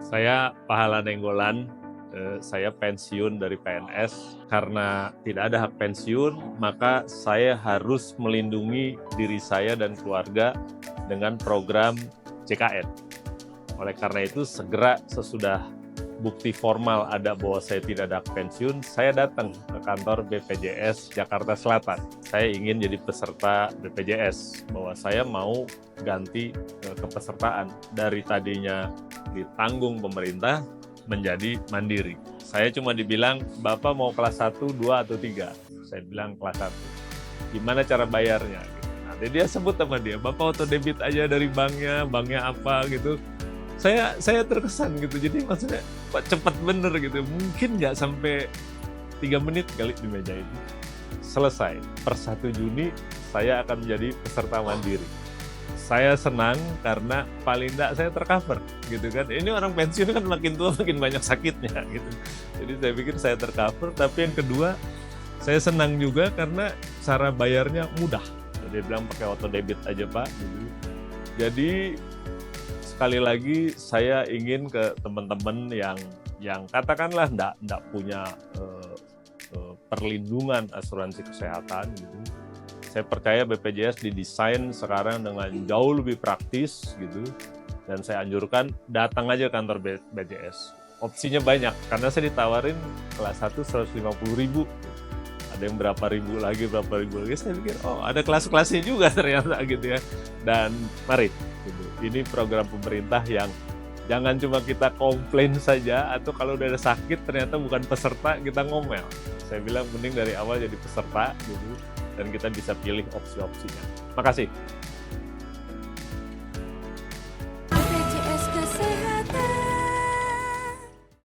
Saya Pahala Nenggolan, saya pensiun dari PNS. Karena tidak ada hak pensiun, maka saya harus melindungi diri saya dan keluarga dengan program JKN. Oleh karena itu, segera sesudah bukti formal ada bahwa saya tidak ada hak pensiun, saya datang ke kantor BPJS Jakarta Selatan. Saya ingin jadi peserta BPJS, bahwa saya mau ganti kepesertaan dari tadinya ditanggung pemerintah menjadi mandiri. Saya cuma dibilang, Bapak mau kelas 1, 2, atau 3? Saya bilang kelas 1. Gimana cara bayarnya? Nanti dia sebut sama dia, Bapak auto debit aja dari banknya apa gitu. Saya terkesan gitu, jadi maksudnya kok cepat bener gitu, mungkin nggak sampai 3 menit kali di meja itu. Selesai, per 1 Juni saya akan menjadi peserta mandiri. Saya senang karena paling enggak saya tercover gitu kan. Ini orang pensiun kan makin tua makin banyak sakitnya gitu. Jadi saya pikir saya tercover, tapi yang kedua saya senang juga karena cara bayarnya mudah. Dia bilang pakai auto debit aja Pak gitu. Jadi sekali lagi saya ingin ke teman-teman yang katakanlah enggak punya perlindungan asuransi kesehatan gitu. Saya percaya BPJS didesain sekarang dengan jauh lebih praktis gitu, dan saya anjurkan datang aja kantor BPJS. Opsinya banyak, karena saya ditawarin kelas 1 150.000, ada yang berapa ribu lagi, saya pikir oh ada kelas-kelasnya juga ternyata gitu ya. Dan mari, gitu. Ini program pemerintah yang jangan cuma kita komplain saja, atau kalau udah ada sakit ternyata bukan peserta kita ngomel. Saya bilang mending dari awal jadi peserta gitu, dan kita bisa pilih opsi-opsinya. Makasih.